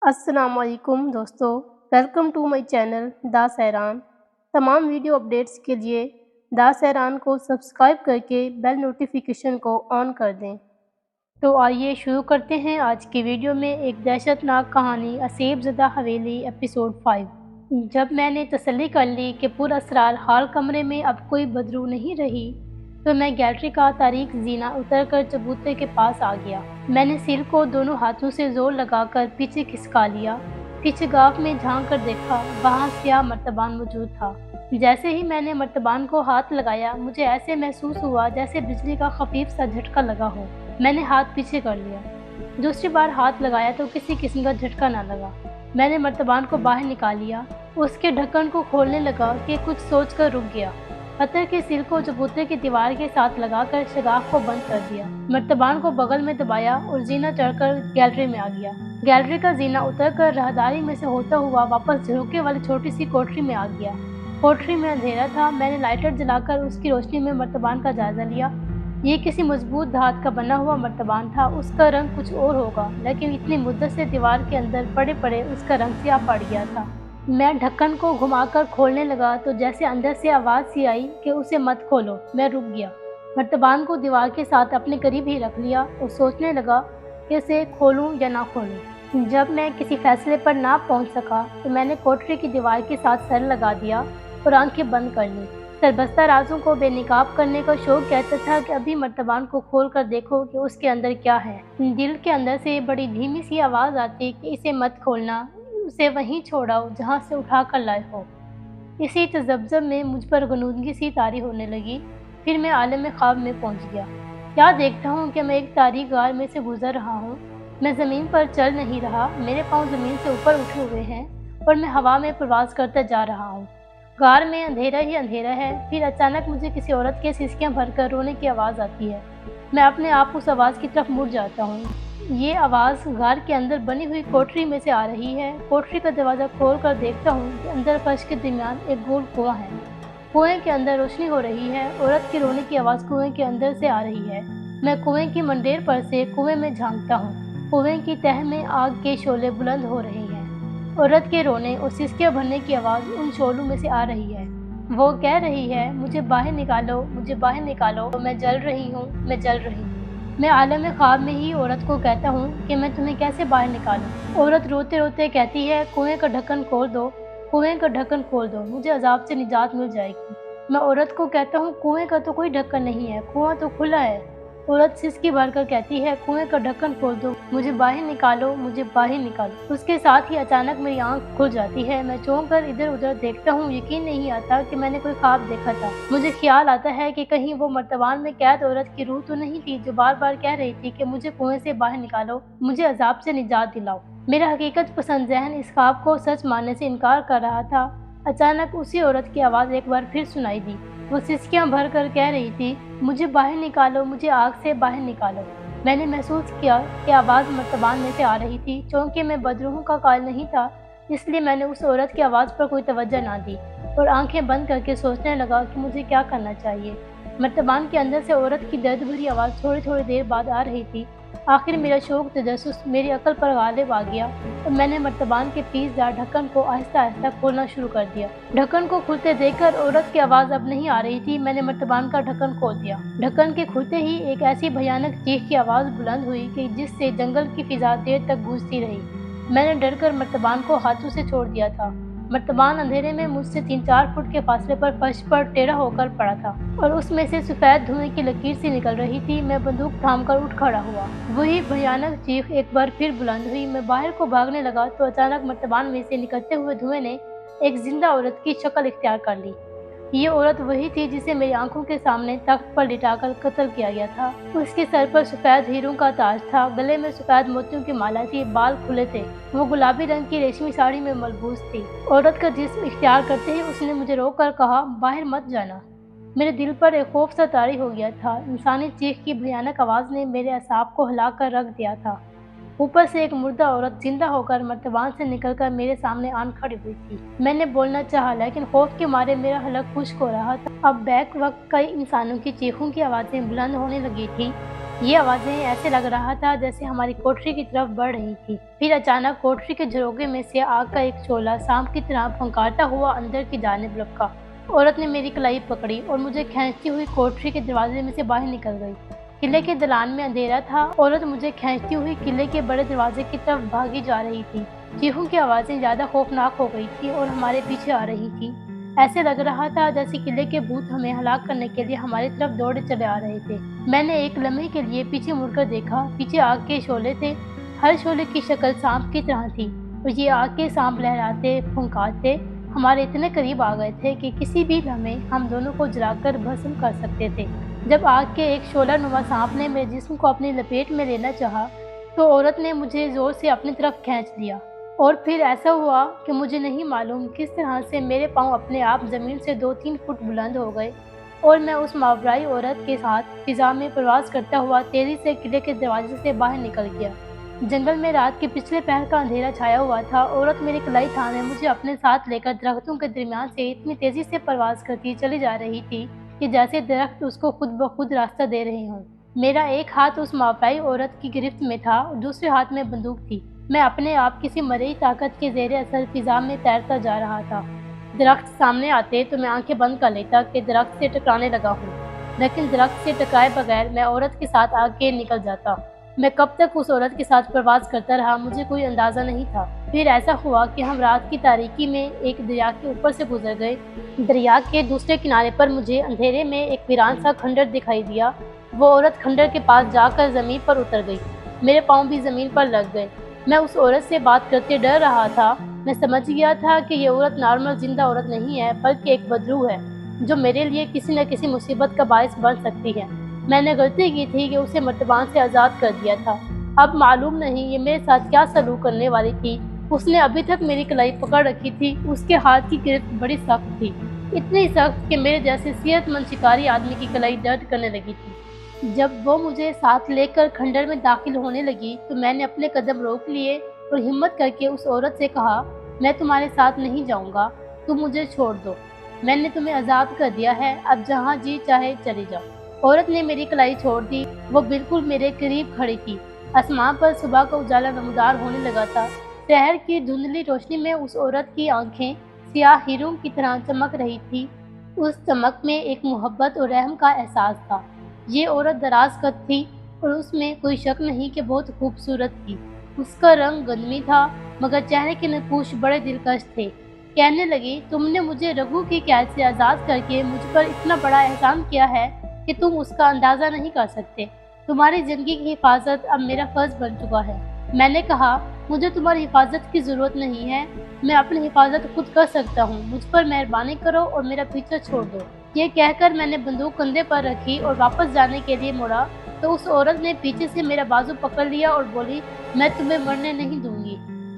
السلام علیکم دوستو، ویلکم ٹو مائی چینل دا سیران۔ تمام ویڈیو اپڈیٹس کے لیے دا سیران کو سبسکرائب کر کے بیل نوٹیفیکیشن کو آن کر دیں۔ تو آئیے شروع کرتے ہیں آج کی ویڈیو میں ایک دہشت ناک کہانی اسیب زدہ حویلی ایپیسوڈ 5۔ جب میں نے تسلی کر لی کہ پر اسرار ہال کمرے میں اب کوئی بدرو نہیں رہی تو میں گیلری کا تاریک زینہ اتر کر چبوترے کے پاس آ گیا۔ میں نے سیل کو دونوں ہاتھوں سے زور لگا کر پیچھے کھسکا لیا۔ پیچھے گاف میں جھانک کر دیکھا، وہاں سیاہ مرتبان موجود تھا۔ جیسے ہی میں نے مرتبان کو ہاتھ لگایا مجھے ایسے محسوس ہوا جیسے بجلی کا خفیف سا جھٹکا لگا ہو۔ میں نے ہاتھ پیچھے کر لیا۔ دوسری بار ہاتھ لگایا تو کسی قسم کا جھٹکا نہ لگا۔ میں نے مرتبان کو باہر نکال لیا، اس کے ڈھکن کو کھولنے لگا کہ کچھ سوچ کر رک گیا۔ پتھر کے سیل کو چبوترے کی دیوار کے ساتھ لگا کر شگاف کو بند کر دیا۔ مرتبان کو بغل میں دبایا اور زینہ چڑھ کر گیلری میں آ گیا۔ گیلری کا زینہ اتر کر راہداری میں سے ہوتا ہوا واپس جھروکے والی چھوٹی سی کوٹری میں آ گیا۔ کوٹری میں اندھیرا تھا۔ میں نے لائٹر جلا کر اس کی روشنی میں مرتبان کا جائزہ لیا۔ یہ کسی مضبوط دھات کا بنا ہوا مرتبان تھا۔ اس کا رنگ کچھ اور ہوگا، لیکن اتنی مدت سے دیوار کے اندر پڑے پڑے اس کا رنگ سیاہ پڑ گیا تھا۔ میں ڈھکن کو گھما کر کھولنے لگا تو جیسے اندر سے آواز سی آئی کہ اسے مت کھولو۔ میں رک گیا۔ مرتبان کو دیوار کے ساتھ اپنے قریب ہی رکھ لیا اور سوچنے لگا کہ اسے کھولوں یا نہ کھولوں۔ جب میں کسی فیصلے پر نہ پہنچ سکا تو میں نے کوٹری کی دیوار کے ساتھ سر لگا دیا اور آنکھیں بند کر لیں۔ سربستہ رازوں کو بے نقاب کرنے کا شوق کہتا تھا کہ ابھی مرتبان کو کھول کر دیکھو کہ اس کے اندر کیا ہے۔ دل کے اندر سے بڑی دھیمی سی آواز آتی کہ اسے مت کھولنا، اسے وہیں چھوڑاؤ جہاں سے اٹھا کر لائے ہو۔ اسی تذبذب میں مجھ پر غنودگی سی طاری ہونے لگی۔ پھر میں عالم خواب میں پہنچ گیا۔ کیا دیکھتا ہوں کہ میں ایک تاریک غار میں سے گزر رہا ہوں۔ میں زمین پر چل نہیں رہا، میرے پاؤں زمین سے اوپر اٹھے ہوئے ہیں اور میں ہوا میں پرواز کرتا جا رہا ہوں۔ غار میں اندھیرا ہی اندھیرا ہے۔ پھر اچانک مجھے کسی عورت کے سسکیاں بھر کر رونے کی آواز آتی ہے۔ میں اپنے آپ اس آواز کی طرف مڑ جاتا ہوں۔ یہ آواز غار کے اندر بنی ہوئی کوٹری میں سے آ رہی ہے۔ کوٹری کا دروازہ کھول کر دیکھتا ہوں کہ اندر فرش کے درمیان ایک گول کنواں ہے۔ کنویں کے اندر روشنی ہو رہی ہے۔ عورت کے رونے کی آواز کنویں کے اندر سے آ رہی ہے۔ میں کنویں کی منڈیر پر سے کنویں میں جھانکتا ہوں۔ کنویں کی تہہ میں آگ کے شعلے بلند ہو رہے ہیں۔ عورت کے رونے اور سسکیاں بھرنے کی آواز ان شعلوں میں سے آ رہی ہے۔ وہ کہہ رہی ہے، مجھے باہر نکالو، مجھے باہر نکالو، میں جل رہی ہوں، میں جل رہی ہوں۔ میں عالم خواب میں ہی عورت کو کہتا ہوں کہ میں تمہیں کیسے باہر نکالوں۔ عورت روتے روتے کہتی ہے، کنویں کا ڈھکن کھول دو، کنویں کا ڈھکن کھول دو، مجھے عذاب سے نجات مل جائے گی۔ میں عورت کو کہتا ہوں، کنویں کا تو کوئی ڈھکن نہیں ہے، کنواں تو کھلا ہے۔ عورت سسکی بھر کر کہتی ہے، کنویں کا ڈھکن کھول دو، مجھے باہر نکالو، مجھے باہر نکالو۔ اس کے ساتھ ہی اچانک میری آنکھ کھل جاتی ہے۔ میں چونک کر ادھر ادھر دیکھتا ہوں۔ یقین نہیں آتا کہ میں نے کوئی خواب دیکھا تھا۔ مجھے خیال آتا ہے کہ کہیں وہ مرتبان میں قید عورت کی روح تو نہیں تھی جو بار بار کہہ رہی تھی کہ مجھے کنویں سے باہر نکالو، مجھے عذاب سے نجات دلاؤ۔ میرا حقیقت پسند ذہن اس خواب کو سچ ماننے سے انکار کر رہا تھا۔ اچانک اسی عورت کی آواز ایک بار پھر سنائی دی۔ وہ سسکیاں بھر کر کہہ رہی تھی، مجھے باہر نکالو، مجھے آگ سے باہر نکالو۔ میں نے محسوس کیا کہ آواز مرتبان میں سے آ رہی تھی۔ چونکہ میں بدروحوں کا قائل نہیں تھا، اس لیے میں نے اس عورت کی آواز پر کوئی توجہ نہ دی اور آنکھیں بند کر کے سوچنے لگا کہ مجھے کیا کرنا چاہیے۔ مرتبان کے اندر سے عورت کی درد بھری آواز تھوڑی تھوڑی دیر بعد آ رہی تھی۔ آخر میرا شوق تجسس میری عقل پر غالب آ گیا اور میں نے مرتبان کے پیچ دار ڈھکن کو آہستہ آہستہ کھولنا شروع کر دیا۔ ڈھکن کو کھلتے دیکھ کر عورت کی آواز اب نہیں آ رہی تھی۔ میں نے مرتبان کا ڈھکن کھول دیا۔ ڈھکن کے کھلتے ہی ایک ایسی بھیانک چیخ کی آواز بلند ہوئی کہ جس سے جنگل کی فضا دیر تک گونجتی رہی۔ میں نے ڈر کر مرتبان کو ہاتھوں سے چھوڑ دیا تھا۔ مرتبان اندھیرے میں مجھ سے 3-4 فٹ کے فاصلے پر فرش پر ٹیڑھا ہو کر پڑا تھا اور اس میں سے سفید دھوئیں کی لکیر سی نکل رہی تھی۔ میں بندوق تھام کر اٹھ کھڑا ہوا۔ وہی بھیانک چیخ ایک بار پھر بلند ہوئی۔ میں باہر کو بھاگنے لگا تو اچانک مرتبان میں سے نکلتے ہوئے دھوئیں نے ایک زندہ عورت کی شکل اختیار کر لی۔ یہ عورت وہی تھی جسے میری آنکھوں کے سامنے تخت پر لٹا کر قتل کیا گیا تھا۔ اس کے سر پر سفید ہیروں کا تاج تھا، گلے میں سفید موتیوں کی مالا تھی، بال کھلے تھے۔ وہ گلابی رنگ کی ریشمی ساڑی میں ملبوس تھی۔ عورت کا جسم اختیار کرتے ہی اس نے مجھے روک کر کہا، باہر مت جانا۔ میرے دل پر ایک خوف سا طاری ہو گیا تھا۔ انسانی چیخ کی بھیانک آواز نے میرے اعصاب کو ہلا کر رکھ دیا تھا۔ اوپر سے ایک مردہ عورت زندہ ہو کر مرتبان سے نکل کر میرے سامنے آن کھڑی ہوئی تھی۔ میں نے بولنا چاہا لیکن خوف کے مارے میرا حلق خشک ہو رہا تھا۔ اب بیک وقت کئی انسانوں کی چیخوں کی آوازیں بلند ہونے لگی تھی۔ یہ آوازیں ایسے لگ رہا تھا جیسے ہماری کوٹری کی طرف بڑھ رہی تھی۔ پھر اچانک کوٹری کے جھروکے میں سے آگ کا ایک شعلہ سانپ کی طرح پھنکارتا ہوا اندر کی جانب لپکا۔ عورت نے میری کلائی پکڑی اور مجھے کھینچتی ہوئی کوٹری کے دروازے میں سے باہر نکل گئی۔ قلعے کے دلان میں اندھیرا تھا۔ عورت مجھے کھینچتی ہوئی قلعے کے بڑے دروازے کی طرف بھاگی جا رہی تھی۔ چیخوں کی آوازیں زیادہ خوفناک ہو گئی تھی اور ہمارے پیچھے آ رہی تھی۔ ایسے لگ رہا تھا جیسے قلعے کے بھوت ہمیں ہلاک کرنے کے لیے ہماری طرف دوڑے چلے آ رہے تھے۔ میں نے ایک لمحے کے لیے پیچھے مڑ کر دیکھا۔ پیچھے آگ کے شعلے تھے۔ ہر شعلے کی شکل سانپ کی طرح تھی اور یہ آگ کے سانپ لہراتے پھنکارتے ہمارے اتنے قریب آ گئے تھے کہ کسی بھی لمحے ہم دونوں کو جلا کر بھسم کر سکتے تھے۔ جب آگ کے ایک شعلہ نما سانپ نے میرے جسم کو اپنی لپیٹ میں لینا چاہا تو عورت نے مجھے زور سے اپنی طرف کھینچ لیا، اور پھر ایسا ہوا کہ مجھے نہیں معلوم کس طرح سے میرے پاؤں اپنے آپ زمین سے 2-3 فٹ بلند ہو گئے اور میں اس ماورائی عورت کے ساتھ فضا میں پرواز کرتا ہوا تیزی سے قلعے کے دروازے سے باہر نکل گیا۔ جنگل میں رات کے پچھلے پہر کا اندھیرا چھایا ہوا تھا۔ عورت میری کلائی تھامے مجھے اپنے ساتھ لے کر درختوں کے درمیان سے اتنی تیزی سے پرواز کرتی چلی جا رہی تھی کہ جیسے درخت اس کو خود بخود راستہ دے رہے ہوں۔ میرا ایک ہاتھ اس ماورائی عورت کی گرفت میں تھا اور دوسرے ہاتھ میں بندوق تھی۔ میں اپنے آپ کسی مرئی طاقت کے زیر اثر فضا میں تیرتا جا رہا تھا۔ درخت سامنے آتے تو میں آنکھیں بند کر لیتا کہ درخت سے ٹکرانے لگا ہوں، لیکن درخت سے ٹکرائے بغیر میں عورت کے ساتھ آگے نکل جاتا۔ میں کب تک اس عورت کے ساتھ پرواز کرتا رہا مجھے کوئی اندازہ نہیں تھا۔ پھر ایسا ہوا کہ ہم رات کی تاریکی میں ایک دریا کے اوپر سے گزر گئے۔ دریا کے دوسرے کنارے پر مجھے اندھیرے میں ایک ویران سا کھنڈر دکھائی دیا۔ وہ عورت کھنڈر کے پاس جا کر زمین پر اتر گئی۔ میرے پاؤں بھی زمین پر لگ گئے۔ میں اس عورت سے بات کرتے ڈر رہا تھا۔ میں سمجھ گیا تھا کہ یہ عورت نارمل زندہ عورت نہیں ہے بلکہ ایک بدروح ہے جو میرے لیے کسی نہ کسی مصیبت کا باعث بن سکتی ہے۔ میں نے غلطی کی تھی کہ اسے مرتبان سے آزاد کر دیا تھا۔ اب معلوم نہیں یہ میرے ساتھ کیا سلوک کرنے والی تھی۔ اس نے ابھی تک میری کلائی پکڑ رکھی تھی۔ اس کے ہاتھ کی گرفت بڑی سخت تھی، اتنی سخت کہ میرے جیسے صحت مند شکاری آدمی کی کلائی درد کرنے لگی تھی۔ جب وہ مجھے ساتھ لے کر کھنڈر میں داخل ہونے لگی تو میں نے اپنے قدم روک لیے اور ہمت کر کے اس عورت سے کہا، میں تمہارے ساتھ نہیں جاؤں گا، تم مجھے چھوڑ دو۔ میں نے تمہیں آزاد کر دیا ہے، اب جہاں جی چاہے چلی جاؤ۔ عورت نے میری کلائی چھوڑ دی۔ وہ بالکل میرے قریب کھڑی تھی۔ آسمان پر صبح کا اجالا نمودار ہونے لگا تھا۔ شہر کی دھندلی روشنی میں اس عورت کی آنکھیں سیاہ ہیروں کی طرح چمک رہی تھی۔ اس چمک میں ایک محبت اور رحم کا احساس تھا۔ یہ عورت دراز قد تھی اور اس میں کوئی شک نہیں کہ بہت خوبصورت تھی۔ اس کا رنگ گندمی تھا مگر چہرے کے نقوش بڑے دلکش تھے۔ کہنے لگی، تم نے مجھے رگو کی قید سے آزاد کر کے مجھ پر اتنا بڑا احسان کیا ہے کہ تم اس کا اندازہ نہیں کر سکتے۔ تمہاری زندگی کی حفاظت اب میرا فرض بن چکا ہے۔ میں نے کہا، مجھے تمہاری حفاظت کی ضرورت نہیں ہے، میں اپنی حفاظت خود کر سکتا ہوں، مجھ پر مہربانی کرو اور میرا پیچھا چھوڑ دو۔ یہ کہہ کر میں نے بندوق کندھے پر رکھی اور واپس جانے کے لیے مڑا تو اس عورت نے پیچھے سے میرا بازو پکڑ لیا اور بولی، میں تمہیں مرنے نہیں دوں گی۔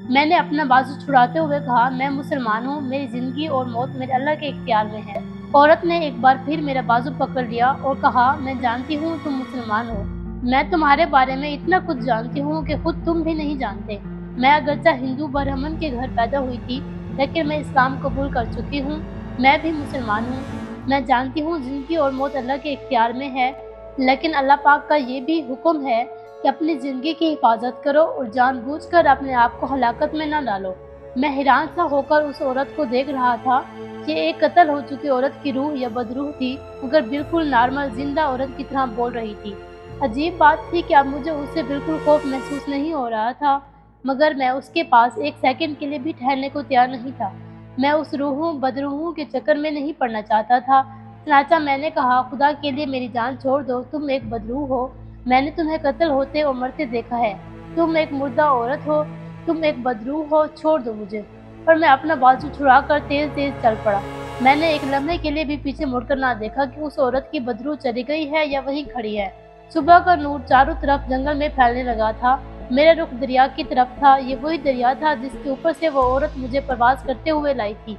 میں نے اپنا بازو چھڑاتے ہوئے کہا، میں مسلمان ہوں، میری زندگی اور موت میرے اللہ کے اختیار میں ہے۔ عورت نے ایک بار پھر میرا بازو پکڑ لیا اور کہا، میں جانتی ہوں تم مسلمان ہو، میں تمہارے بارے میں اتنا کچھ جانتی ہوں کہ خود تم بھی نہیں جانتے۔ میں اگرچہ ہندو برہمن کے گھر پیدا ہوئی تھی لیکن میں اسلام قبول کر چکی ہوں، میں بھی مسلمان ہوں۔ میں جانتی ہوں زندگی اور موت اللہ کے اختیار میں ہے، لیکن اللہ پاک کا یہ بھی حکم ہے کہ اپنی زندگی کی حفاظت کرو اور جان بوجھ کر اپنے آپ کو ہلاکت میں نہ ڈالو۔ میں حیران سا ہو کر اس عورت کو دیکھ رہا تھا۔ یہ ایک قتل ہو چکی عورت کی روح یا بدروح تھی مگر بالکل نارمل زندہ عورت کی طرح بول رہی تھی۔ عجیب بات تھی کہ اب مجھے اس سے بالکل خوف محسوس نہیں ہو رہا تھا مگر میں اس کے پاس ایک سیکنڈ کے لیے بھی ٹھہرنے کو تیار نہیں تھا۔ میں اس روحوں بدروحوں کے چکر میں نہیں پڑنا چاہتا تھا۔ چنانچہ میں نے کہا، خدا کے لیے میری جان چھوڑ دو، تم ایک بدروح ہو، میں نے تمہیں قتل ہوتے اور مرتے دیکھا ہے، تم ایک مردہ عورت ہو، تم ایک بدروح ہو، چھوڑ دو مجھے۔ اور میں اپنا بازو چھڑا کر تیز تیز چل پڑا۔ میں نے ایک لمحے کے لیے بھی پیچھے مڑ کر نہ دیکھا کہ اس عورت کی بدروح چلی گئی ہے یا وہیں کھڑی ہے۔ صبح کا نور چاروں طرف جنگل میں پھیلنے لگا تھا۔ میرا رخ دریا کی طرف تھا۔ یہ وہی دریا تھا جس کے اوپر سے وہ عورت مجھے پرواز کرتے ہوئے لائی تھی۔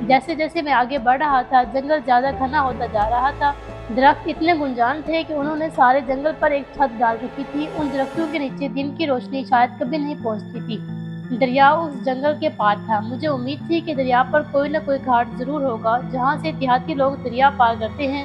جیسے جیسے میں آگے بڑھ رہا تھا جنگل زیادہ گھنا ہوتا جا رہا تھا۔ درخت اتنے گنجان تھے کہ انہوں نے سارے جنگل پر ایک چھت ڈال رکھی تھی۔ ان درختوں کے نیچے دن کی روشنی شاید کبھی نہیں پہنچتی تھی۔ دریا اس جنگل کے پار تھا۔ مجھے امید تھی کہ دریا پر کوئی نہ کوئی گھاٹ ضرور ہوگا جہاں سے دیہاتی لوگ دریا پار کرتے ہیں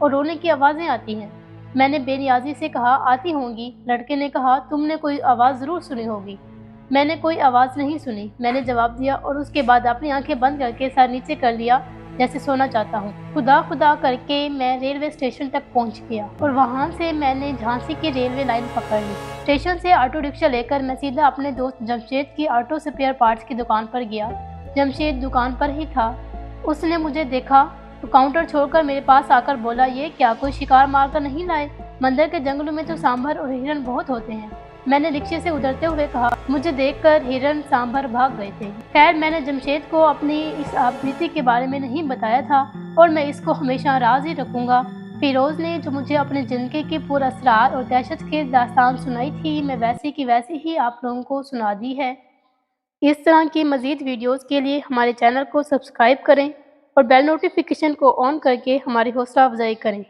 اور رونے کی آوازیں آتی ہیں۔ میں نے بے نیازی سے کہا آتی ہوں گی۔ لڑکے نے کہا تم نے کوئی آواز ضرور سنی ہوگی۔ میں نے کوئی آواز نہیں سنی، میں نے جواب دیا اور اس کے بعد اپنی آنکھیں بند کر کے سر نیچے کر لیا جیسے سونا چاہتا ہوں۔ خدا خدا کر کے میں ریلوے اسٹیشن تک پہنچ گیا اور وہاں سے میں نے جھانسی کی ریلوے لائن پکڑ لی۔ اسٹیشن سے آٹو رکشہ لے کر میں سیدھا اپنے دوست جمشید کی آٹو سپیئر پارٹس کی دکان پر گیا۔ جمشید دکان پر ہی تھا۔ اس نے مجھے دیکھا تو کاؤنٹر چھوڑ کر میرے پاس آ کر بولا یہ کیا کوئی شکار مار کر نہیں لائے؟ مندر کے جنگلوں میں تو سانبھر اور ہرن بہت ہوتے ہیں۔ میں نے رکشے سے اترتے ہوئے کہا مجھے دیکھ کر ہرن سانبھر بھاگ گئے تھے۔ خیر میں نے جمشید کو اپنی اس آبیتی کے بارے میں نہیں بتایا تھا اور میں اس کو ہمیشہ راز ہی رکھوں گا۔ فیروز نے جو مجھے اپنے زندگی کی پر اسرار اور دہشت کی داستان سنائی تھی میں ویسی کی ویسی ہی آپ لوگوں کو سنا دی ہے۔ اس طرح کی مزید ویڈیوز کے لیے ہمارے چینل کو سبسکرائب کریں اور بیل نوٹیفیکیشن کو آن کر کے ہماری حوصلہ افزائی کریں۔